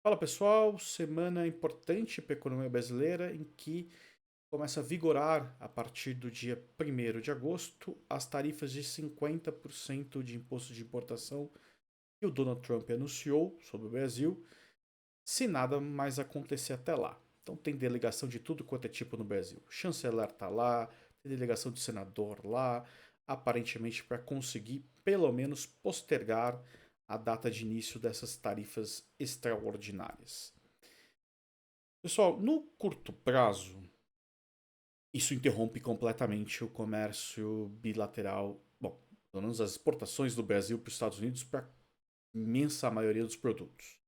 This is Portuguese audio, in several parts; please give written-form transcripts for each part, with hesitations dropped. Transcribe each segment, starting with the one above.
Fala pessoal, semana importante para a economia brasileira em que começa a vigorar a partir do dia 1º de agosto as tarifas de 50% de imposto de importação que o Donald Trump anunciou sobre o Brasil, se nada mais acontecer até lá. Então tem delegação de tudo quanto é tipo no Brasil. O chanceler está lá, tem delegação de senador lá, aparentemente para conseguir pelo menos postergar a data de início dessas tarifas extraordinárias. Pessoal, no curto prazo, isso interrompe completamente o comércio bilateral, bom, pelo menos as exportações do Brasil para os Estados Unidos para a imensa maioria dos produtos.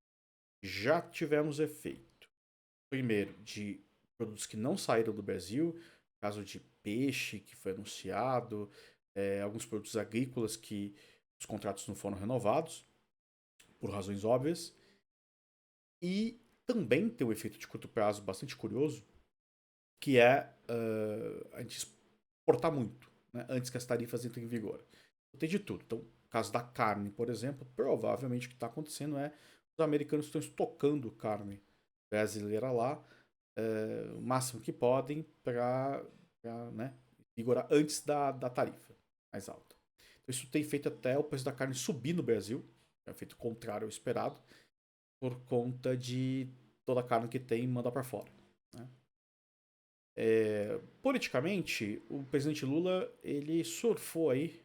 Já tivemos efeito, primeiro, de produtos que não saíram do Brasil, caso de peixe que foi anunciado, alguns produtos agrícolas que os contratos não foram renovados, por razões óbvias, e também tem um efeito de curto prazo bastante curioso, que é a gente exportar muito, né, antes que as tarifas entrem em vigor. Tem de tudo. Então, no caso da carne, por exemplo, provavelmente o que está acontecendo é os americanos estão estocando carne brasileira lá o máximo que podem para né, vigorar antes da tarifa mais alta. Então, isso tem feito até o preço da carne subir no Brasil, é um efeito contrário ao esperado, por conta de toda a carne que tem mandar para fora. Né? Politicamente, o presidente Lula ele surfou aí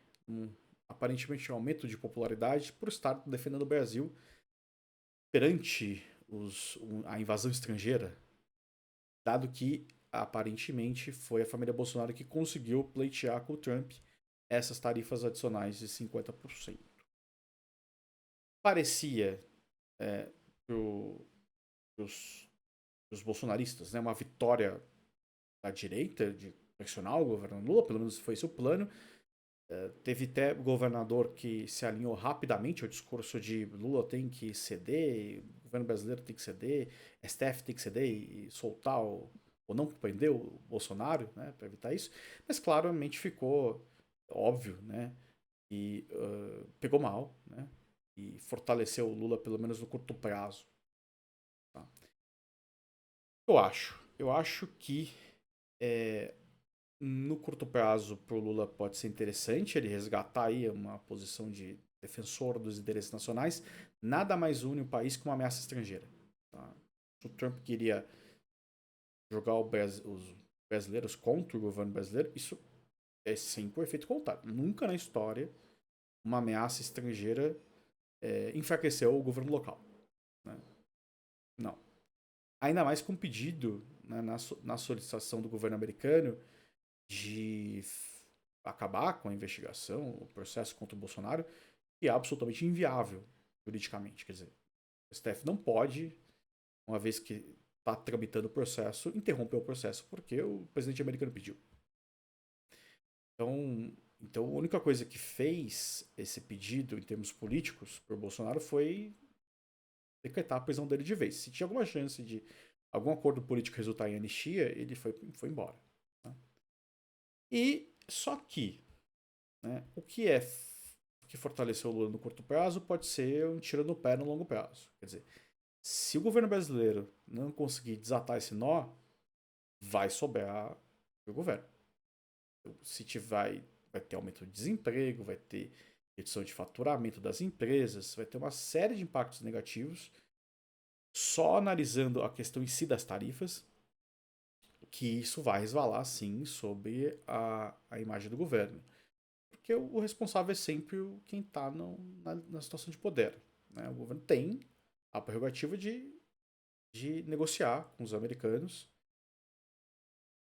aparentemente um aumento de popularidade por estar defendendo o Brasil perante a invasão estrangeira, dado que aparentemente foi a família Bolsonaro que conseguiu pleitear com o Trump essas tarifas adicionais de 50%. Parecia para os bolsonaristas, né, uma vitória da direita de pressionar o governo Lula, pelo menos foi esse o plano. Teve até governador que se alinhou rapidamente ao discurso de Lula tem que ceder, o governo brasileiro tem que ceder, STF tem que ceder e soltar ou não prender o Bolsonaro, né, para evitar isso. Mas claramente ficou óbvio, né, e pegou mal, né, e fortaleceu o Lula pelo menos no curto prazo. Tá? Eu acho que no curto prazo, para o Lula pode ser interessante ele resgatar aí uma posição de defensor dos interesses nacionais. Nada mais une o país que uma ameaça estrangeira. Tá? O Trump queria jogar os brasileiros contra o governo brasileiro. Isso é sempre o efeito contrário. Nunca na história uma ameaça estrangeira enfraqueceu o governo local. Né? Não. Ainda mais com pedido né, na solicitação do governo americano de acabar com a investigação, o processo contra o Bolsonaro, que é absolutamente inviável juridicamente. Quer dizer, o STF não pode, uma vez que está tramitando o processo, interromper o processo porque o presidente americano pediu. Então, a única coisa que fez esse pedido em termos políticos para o Bolsonaro foi decretar a prisão dele de vez. Se tinha alguma chance de algum acordo político resultar em anistia, ele foi embora. Tá? E só que né, o que fortaleceu o Lula no curto prazo pode ser um tiro no pé no longo prazo. Quer dizer, se o governo brasileiro não conseguir desatar esse nó, vai sobrar o governo. Se tiver, vai ter aumento de desemprego, vai ter redução de faturamento das empresas, vai ter uma série de impactos negativos. Só analisando a questão em si das tarifas, que isso vai resvalar sim sobre a imagem do governo. Porque o responsável é sempre quem está na situação de poder. Né? O governo tem a prerrogativa de negociar com os americanos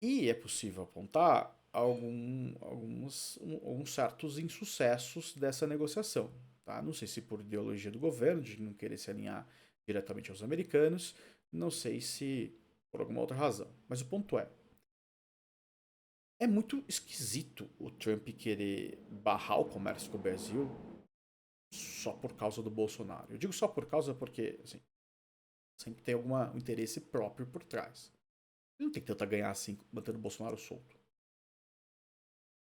e é possível apontar alguns certos insucessos dessa negociação. Tá? Não sei se por ideologia do governo, de não querer se alinhar diretamente aos americanos, não sei se por alguma outra razão. Mas o ponto é muito esquisito o Trump querer barrar o comércio com o Brasil só por causa do Bolsonaro. Eu digo só por causa porque, assim, sempre tem algum interesse próprio por trás. Ele não tem tanto a ganhar assim mantendo o Bolsonaro solto.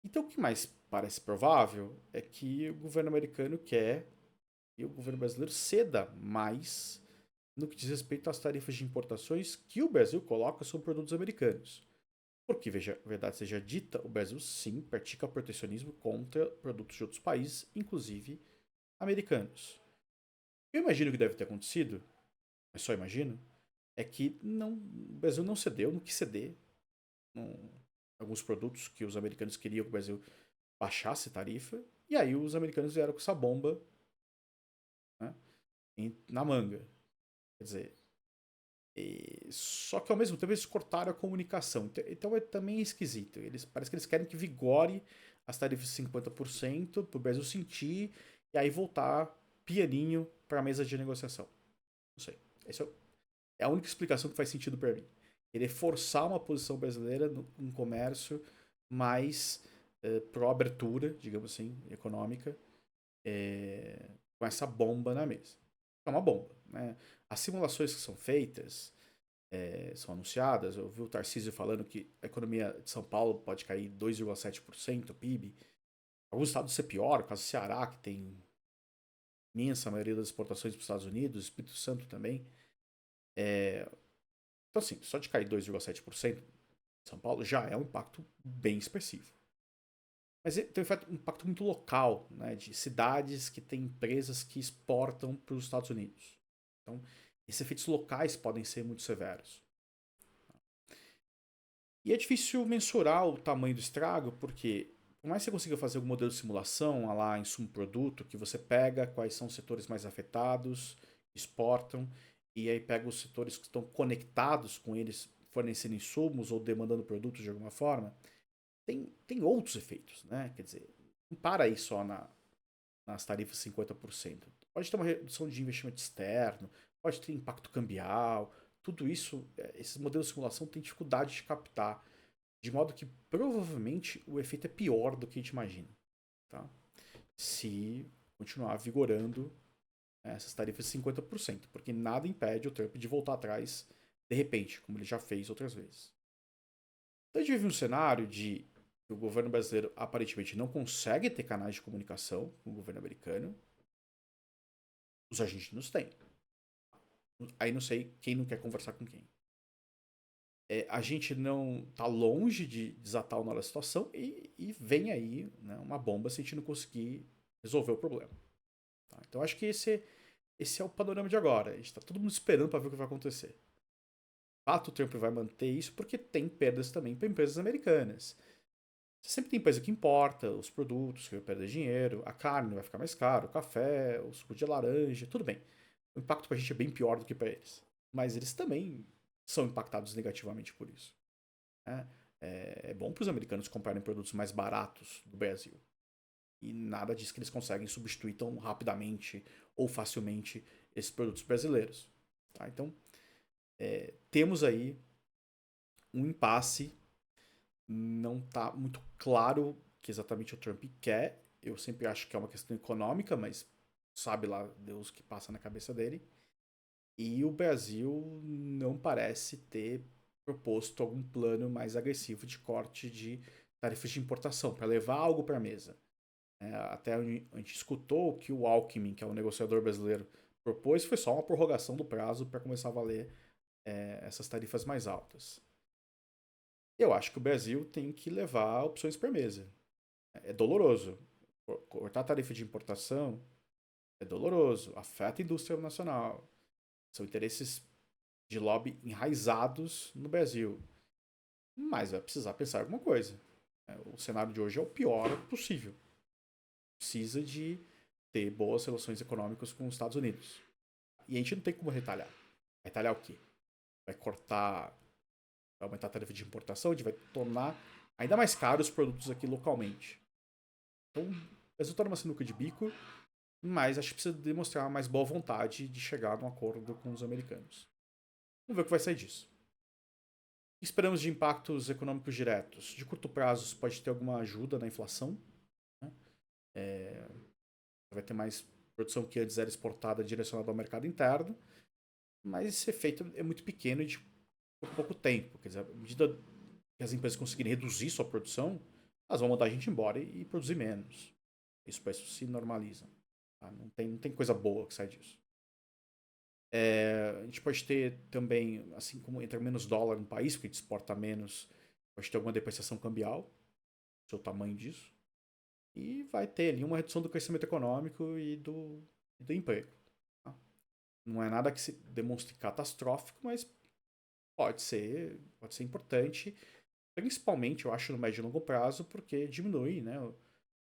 Então o que mais parece provável é que o governo americano quer que o governo brasileiro ceda mais no que diz respeito às tarifas de importações que o Brasil coloca sobre produtos americanos. Porque, veja, verdade seja dita, o Brasil sim pratica protecionismo contra produtos de outros países, inclusive americanos. Eu imagino que deve ter acontecido, mas só imagino, é que não, o Brasil não cedeu, não quis ceder alguns produtos que os americanos queriam que o Brasil baixasse tarifa, e aí os americanos vieram com essa bomba, né, na manga. Quer dizer, só que ao mesmo tempo eles cortaram a comunicação. Então é também esquisito. Parece que eles querem que vigore as tarifas de 50% para o Brasil sentir e aí voltar pianinho para a mesa de negociação. Não sei. Essa é a única explicação que faz sentido para mim. Querer forçar uma posição brasileira no comércio mais pró-abertura, digamos assim, econômica, com essa bomba na mesa. É uma bomba. Né? As simulações que são feitas, são anunciadas. Eu vi o Tarcísio falando que a economia de São Paulo pode cair 2,7% o PIB. Alguns estados ser pior, o caso do Ceará, que tem imensa maioria das exportações para os Estados Unidos, Espírito Santo também. Então, assim, só de cair 2,7% em São Paulo já é um impacto bem expressivo. Mas tem um impacto muito local, né, de cidades que têm empresas que exportam para os Estados Unidos. Então, esses efeitos locais podem ser muito severos. E é difícil mensurar o tamanho do estrago, porque por mais que você consiga fazer um modelo de simulação, lá insumo-produto, que você pega quais são os setores mais afetados, exportam, e aí pega os setores que estão conectados com eles, fornecendo insumos ou demandando produtos de alguma forma, tem outros efeitos, né? Quer dizer, não para aí só nas tarifas 50%. Pode ter uma redução de investimento externo, pode ter impacto cambial, tudo isso, esses modelos de simulação têm dificuldade de captar, de modo que provavelmente o efeito é pior do que a gente imagina, tá? Se continuar vigorando essas tarifas de 50%, porque nada impede o Trump de voltar atrás de repente, como ele já fez outras vezes. Então a gente vive um cenário de que o governo brasileiro aparentemente não consegue ter canais de comunicação com o governo americano. Os argentinos têm. Aí não sei quem não quer conversar com quem. A gente não tá longe de desatar o nó da situação e vem aí, né, uma bomba se a gente não conseguir resolver o problema. Tá? Então acho que esse é o panorama de agora. A gente está todo mundo esperando para ver o que vai acontecer. Fato, o Trump vai manter isso porque tem perdas também para empresas americanas. Você sempre tem empresa que importa os produtos, que vai perder dinheiro, a carne vai ficar mais caro, o café, o suco de laranja, tudo bem. O impacto para a gente é bem pior do que para eles. Mas eles também são impactados negativamente por isso. Né? É bom para os americanos comprarem produtos mais baratos do Brasil. E nada diz que eles conseguem substituir tão rapidamente ou facilmente esses produtos brasileiros. Tá? Então, temos aí um impasse. Não está muito claro o que exatamente o Trump quer. Eu sempre acho que é uma questão econômica, mas sabe lá Deus o que passa na cabeça dele. E o Brasil não parece ter proposto algum plano mais agressivo de corte de tarifas de importação para levar algo para a mesa. Até a gente escutou que o Alckmin, que é o negociador brasileiro, propôs foi só uma prorrogação do prazo para começar a valer essas tarifas mais altas. Eu acho que o Brasil tem que levar opções para a mesa. É doloroso. Cortar a tarifa de importação é doloroso, afeta a indústria nacional. São interesses de lobby enraizados no Brasil. Mas vai precisar pensar em alguma coisa. O cenário de hoje é o pior possível. Precisa de ter boas relações econômicas com os Estados Unidos. E a gente não tem como retalhar. Retalhar o quê? Vai cortar, vai aumentar a tarifa de importação, a gente vai tornar ainda mais caros os produtos aqui localmente. Então, o Brasil está numa sinuca de bico, mas acho que precisa demonstrar mais boa vontade de chegar num acordo com os americanos. Vamos ver o que vai sair disso. Esperamos de impactos econômicos diretos. De curto prazo, pode ter alguma ajuda na inflação. Né? Vai ter mais produção que antes era exportada direcionada ao mercado interno, mas esse efeito é muito pequeno e de pouco tempo. Quer dizer, à medida que as empresas conseguirem reduzir sua produção, elas vão mandar a gente embora e produzir menos. Isso se normaliza. Tá? Não tem coisa boa que sai disso. A gente pode ter também, assim como entra menos dólar no país, porque a gente exporta menos, pode ter alguma depreciação cambial, o tamanho disso. E vai ter ali uma redução do crescimento econômico e do emprego. Tá? Não é nada que se demonstre catastrófico, mas pode ser importante, principalmente, eu acho, no médio e longo prazo, porque diminui, né,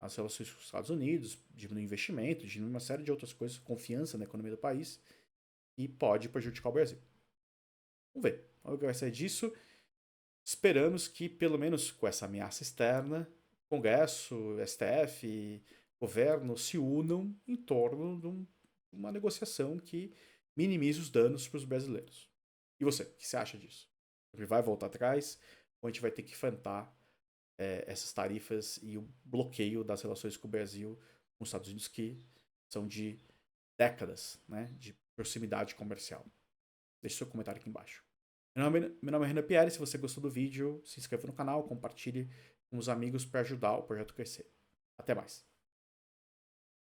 as relações com os Estados Unidos, diminui o investimento, diminui uma série de outras coisas, confiança na economia do país, e pode prejudicar o Brasil. Vamos ver. Vamos ver o que vai sair disso. Esperamos que, pelo menos com essa ameaça externa, Congresso, STF, governo se unam em torno de uma negociação que minimize os danos para os brasileiros. E você, o que você acha disso? Ele vai voltar atrás ou a gente vai ter que enfrentar essas tarifas e o bloqueio das relações com o Brasil, com os Estados Unidos, que são de décadas, né, de proximidade comercial? Deixe seu comentário aqui embaixo. Meu nome é Renan Pierre. Se você gostou do vídeo, se inscreva no canal, compartilhe com os amigos para ajudar o projeto a crescer. Até mais.